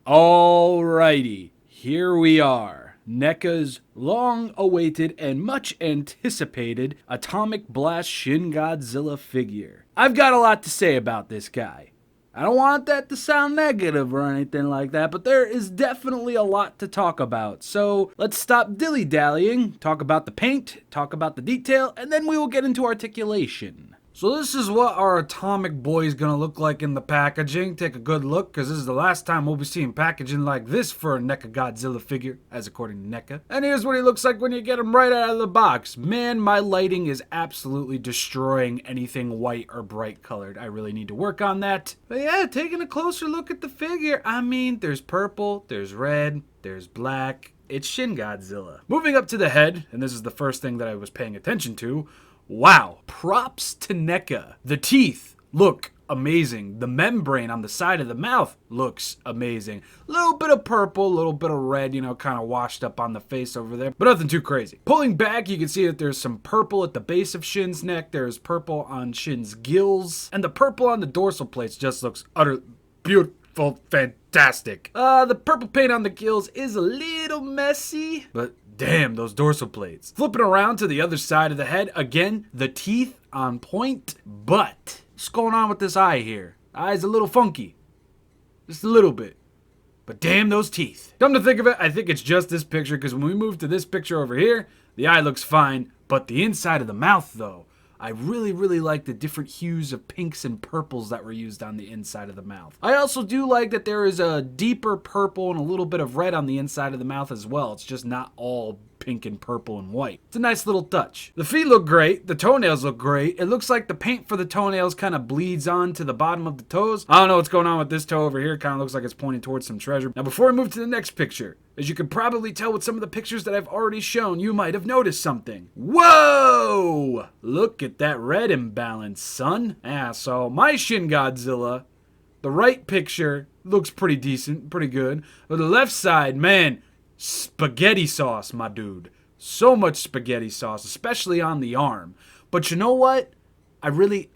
Alrighty, here we are. NECA's long-awaited and much anticipated Atomic Blast Shin-Godzilla figure. I've got a lot to say about this guy. I don't want that to sound negative or anything like that, but there is definitely a lot to talk about. So let's stop dilly-dallying, talk about the paint, talk about the detail, and then we will get into articulation. So this is what our Atomic Boy is going to look like in the packaging. Take a good look, because this is the last time we'll be seeing packaging like this for a NECA Godzilla figure, as according to NECA. And here's what he looks like when you get him right out of the box. Man, my lighting is absolutely destroying anything white or bright colored. I really need to work on that. But yeah, taking a closer look at the figure, I mean, there's purple, there's red, there's black. It's Shin-Godzilla. Moving up to the head, and this is the first thing that I was paying attention to. Wow, props to NECA. The teeth look amazing. The membrane on the side of the mouth looks amazing. A little bit of purple, a little bit of red, kind of washed up on the face over there, but nothing too crazy. Pulling back, you can see that there's some purple at the base of Shin's neck. There's purple on Shin's gills, and the purple on the dorsal plates just looks utterly beautiful, fantastic. The purple paint on the gills is a little messy, but damn, those dorsal plates. Flipping around to the other side of the head, again, the teeth on point, but what's going on with this eye here? The eye's a little funky. Just a little bit. But damn those teeth. Come to think of it, I think it's just this picture, because when we move to this picture over here, the eye looks fine, but the inside of the mouth, though, I really like the different hues of pinks and purples that were used on the inside of the mouth. I also do like that there is a deeper purple and a little bit of red on the inside of the mouth as well. It's just not all pink and purple and white. It's a nice little touch. The feet look great. The toenails look great. It looks like the paint for the toenails kind of bleeds on to the bottom of the toes. I don't know what's going on with this toe over here. It kind of looks like it's pointing towards some treasure. Now, before we move to the next picture, as you can probably tell with some of the pictures that I've already shown, you might have noticed something. Whoa! Look at that red imbalance, son. Yeah, so my Shin-Godzilla, the right picture looks pretty decent, pretty good. But the left side, man, spaghetti sauce, my dude. So much spaghetti sauce, especially on the arm. But you know what? I really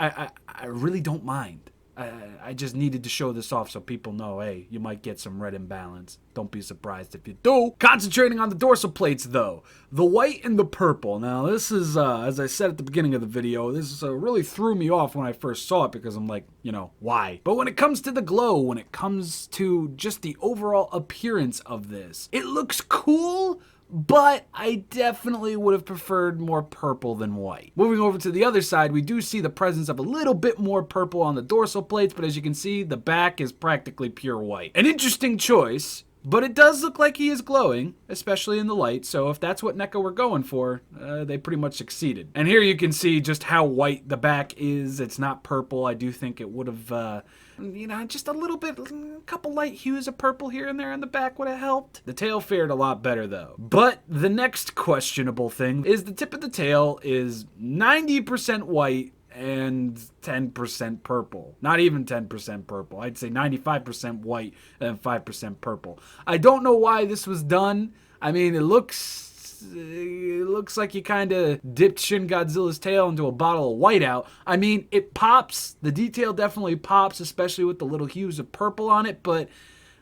don't mind. I just needed to show this off so people know, hey, you might get some red imbalance. Don't be surprised if you do. Concentrating on the dorsal plates, though. The white and the purple. Now, this is, as I said at the beginning of the video, this really threw me off when I first saw it because I'm like, why? But when it comes to the glow, when it comes to just the overall appearance of this, it looks cool, but I definitely would have preferred more purple than white. Moving over to the other side, we do see the presence of a little bit more purple on the dorsal plates, but as you can see, the back is practically pure white. An interesting choice, but it does look like he is glowing, especially in the light, so if that's what NECA were going for, they pretty much succeeded. And here you can see just how white the back is. It's not purple. I do think it would have, just a little bit, a couple light hues of purple here and there in the back would have helped. The tail fared a lot better, though. But the next questionable thing is the tip of the tail is 90% white and 10% purple. Not even 10% purple. I'd say 95% white and 5% purple. I don't know why this was done. I mean, it looks like you kind of dipped Shin-Godzilla's tail into a bottle of whiteout. I mean, it pops. The detail definitely pops, especially with the little hues of purple on it, but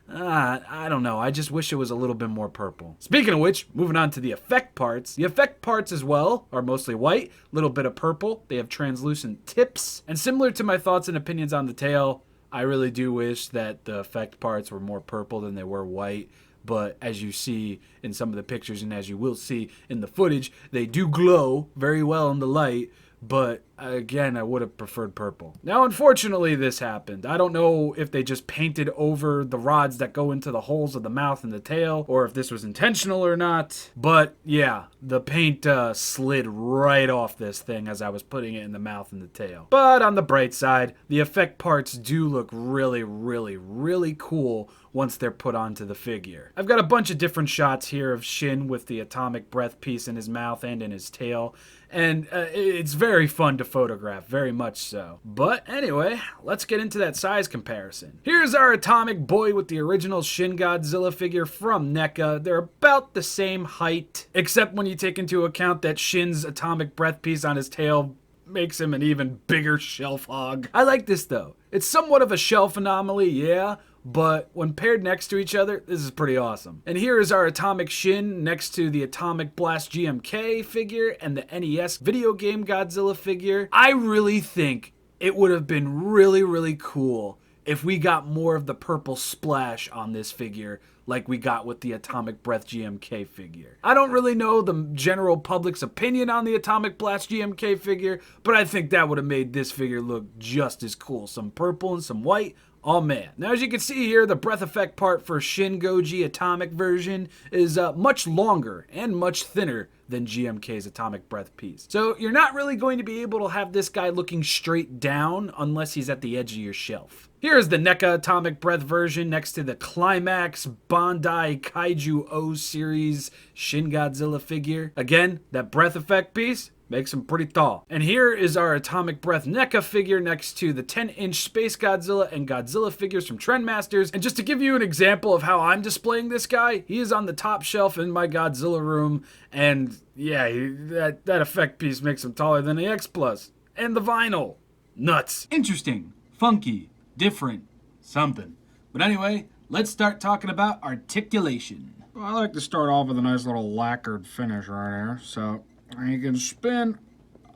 I don't know. I just wish it was a little bit more purple. Speaking of which, moving on to the effect parts. The effect parts as well are mostly white, a little bit of purple. They have translucent tips. And similar to my thoughts and opinions on the tail, I really do wish that the effect parts were more purple than they were white. But as you see in some of the pictures and as you will see in the footage, they do glow very well in the light. But again, I would have preferred purple. Now, unfortunately, this happened. I don't know if they just painted over the rods that go into the holes of the mouth and the tail, or if this was intentional or not. But yeah, the paint slid right off this thing as I was putting it in the mouth and the tail. But on the bright side, the effect parts do look really cool once they're put onto the figure. I've got a bunch of different shots here of Shin with the atomic breath piece in his mouth and in his tail. And it's very fun to photograph, very much so. But anyway, let's get into that size comparison. Here's our Atomic Boy with the original Shin-Godzilla figure from NECA. They're about the same height, except when you take into account that Shin's atomic breath piece on his tail makes him an even bigger shelf hog. I like this though. It's somewhat of a shelf anomaly, yeah, but when paired next to each other, this is pretty awesome. And here is our Atomic Shin next to the Atomic Blast GMK figure and the NES video game Godzilla figure. I really think it would have been really cool if we got more of the purple splash on this figure like we got with the Atomic Breath GMK figure. I don't really know the general public's opinion on the Atomic Blast GMK figure, but I think that would have made this figure look just as cool. Some purple and some white. Oh man. Now as you can see here, the breath effect part for Shin-Godzilla Atomic version is much longer and much thinner than GMK's Atomic Breath piece. So you're not really going to be able to have this guy looking straight down unless he's at the edge of your shelf. Here's the NECA Atomic Breath version next to the Climax Bandai Kaiju O series Shin-Godzilla figure. Again, that breath effect piece makes him pretty tall. And here is our Atomic Breath NECA figure next to the 10-inch Space Godzilla and Godzilla figures from Trendmasters. And just to give you an example of how I'm displaying this guy, he is on the top shelf in my Godzilla room. And yeah, that effect piece makes him taller than the X Plus. And the vinyl. Nuts. Interesting. Funky. Different. Something. But anyway, let's start talking about articulation. Well, I like to start off with a nice little lacquered finish right here. So you can spin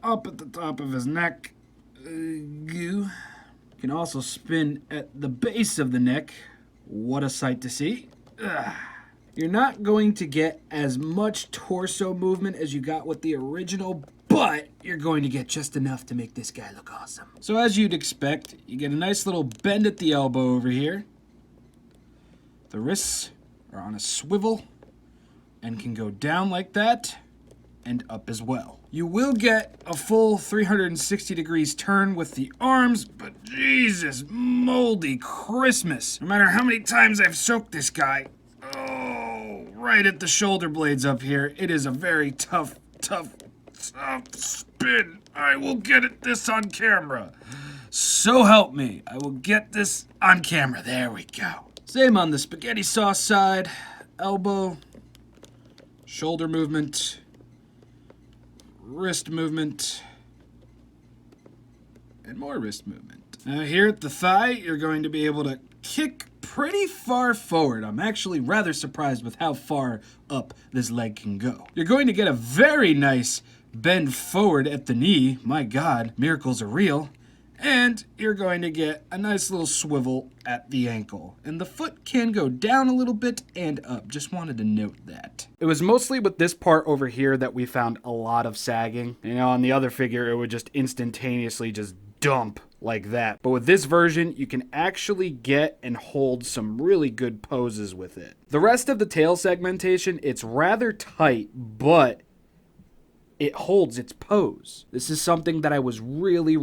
up at the top of his neck. You can also spin at the base of the neck. What a sight to see. You're not going to get as much torso movement as you got with the original, but you're going to get just enough to make this guy look awesome. So as you'd expect, you get a nice little bend at the elbow over here. The wrists are on a swivel and can go down like that and up as well. You will get a full 360 degrees turn with the arms, but Jesus moldy Christmas. No matter how many times I've soaked this guy, right at the shoulder blades up here, it is a very tough spin. I will get this on camera. So help me, I will get this on camera. There we go. Same on the spaghetti sauce side. Elbow, shoulder movement, wrist movement, and more wrist movement. Now here at the thigh, you're going to be able to kick pretty far forward. I'm actually rather surprised with how far up this leg can go. You're going to get a very nice bend forward at the knee. My God, miracles are real. And you're going to get a nice little swivel at the ankle. And the foot can go down a little bit and up. Just wanted to note that. It was mostly with this part over here that we found a lot of sagging. You know, on the other figure, it would just instantaneously just dump like that. But with this version, you can actually get and hold some really good poses with it. The rest of the tail segmentation, it's rather tight, but it holds its pose. This is something that I was really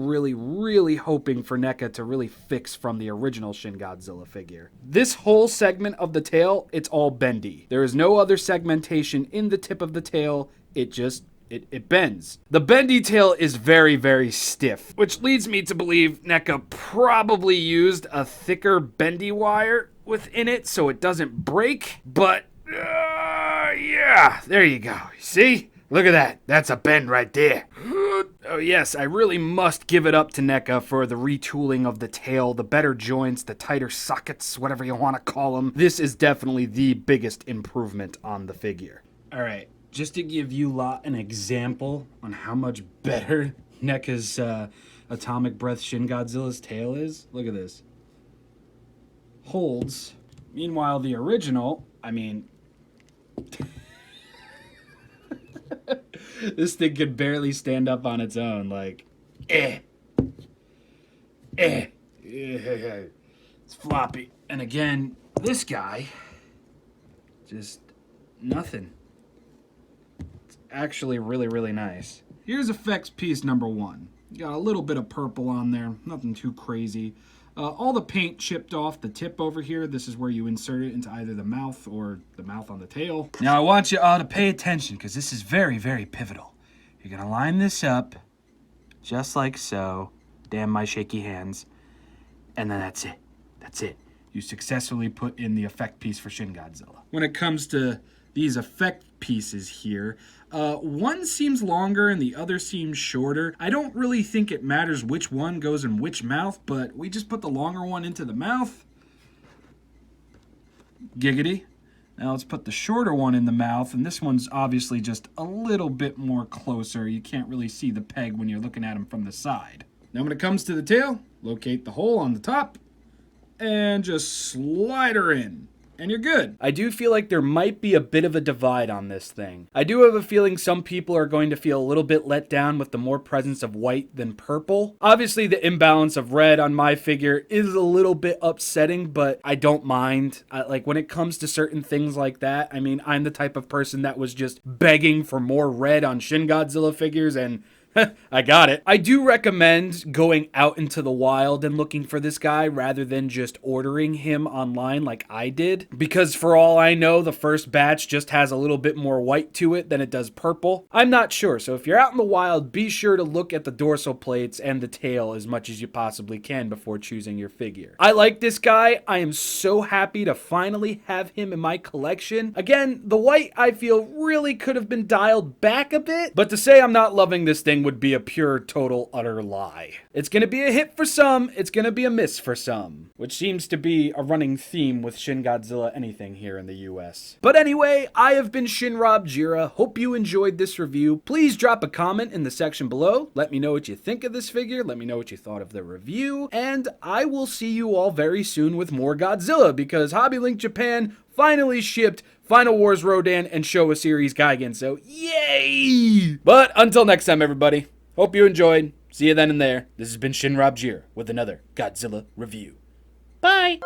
hoping for NECA to really fix from the original Shin-Godzilla figure. This whole segment of the tail, it's all bendy. There is no other segmentation in the tip of the tail. It bends. The bendy tail is very stiff, which leads me to believe NECA probably used a thicker bendy wire within it so it doesn't break. But, yeah, there you go. See? Look at that. That's a bend right there. Oh yes, I really must give it up to NECA for the retooling of the tail, the better joints, the tighter sockets, whatever you want to call them. This is definitely the biggest improvement on the figure. All right, just to give you lot an example on how much better NECA's Atomic Breath Shin-Godzilla's tail is, look at this. Holds. Meanwhile, the original, I mean... This thing could barely stand up on its own, like, It's floppy. And again, this guy, just nothing. It's actually really nice. Here's effects piece number 1. Got a little bit of purple on there, nothing too crazy. All the paint chipped off the tip over here. This is where you insert it into either the mouth or the mouth on the tail. Now I want you all to pay attention because this is very pivotal. You're gonna line this up just like so. Damn my shaky hands. And then that's it. That's it. You successfully put in the effect piece for Shin-Godzilla. When it comes to these effect pieces here, one seems longer and the other seems shorter. I don't really think it matters which one goes in which mouth, but we just put the longer one into the mouth. Giggity. Now let's put the shorter one in the mouth, and this one's obviously just a little bit more closer. You can't really see the peg when you're looking at him from the side. Now when it comes to the tail, locate the hole on the top, and just slide her in. And you're good. I do feel like there might be a bit of a divide on this thing. I do have a feeling some people are going to feel a little bit let down with the more presence of white than purple. Obviously, the imbalance of red on my figure is a little bit upsetting, but I don't mind. Like, when it comes to certain things like that, I mean, I'm the type of person that was just begging for more red on Shin-Godzilla figures, and I got it. I do recommend going out into the wild and looking for this guy rather than just ordering him online like I did. Because for all I know, the first batch just has a little bit more white to it than it does purple. I'm not sure, so if you're out in the wild, be sure to look at the dorsal plates and the tail as much as you possibly can before choosing your figure. I like this guy. I am so happy to finally have him in my collection. Again, the white I feel really could have been dialed back a bit, but to say I'm not loving this thing would be a pure, total, utter lie. It's gonna be a hit for some, it's gonna be a miss for some, which seems to be a running theme with Shin-Godzilla anything here in the US. But anyway, I have been ShinRobjira. Hope you enjoyed this review. Please drop a comment in the section below. Let me know what you think of this figure. Let me know what you thought of the review. And I will see you all very soon with more Godzilla, because Hobby Link Japan finally shipped Final Wars Rodan and Showa Series Gigan, so yay! But until next time, everybody, hope you enjoyed. See you then and there. This has been ShinRobjira with another Godzilla review. Bye!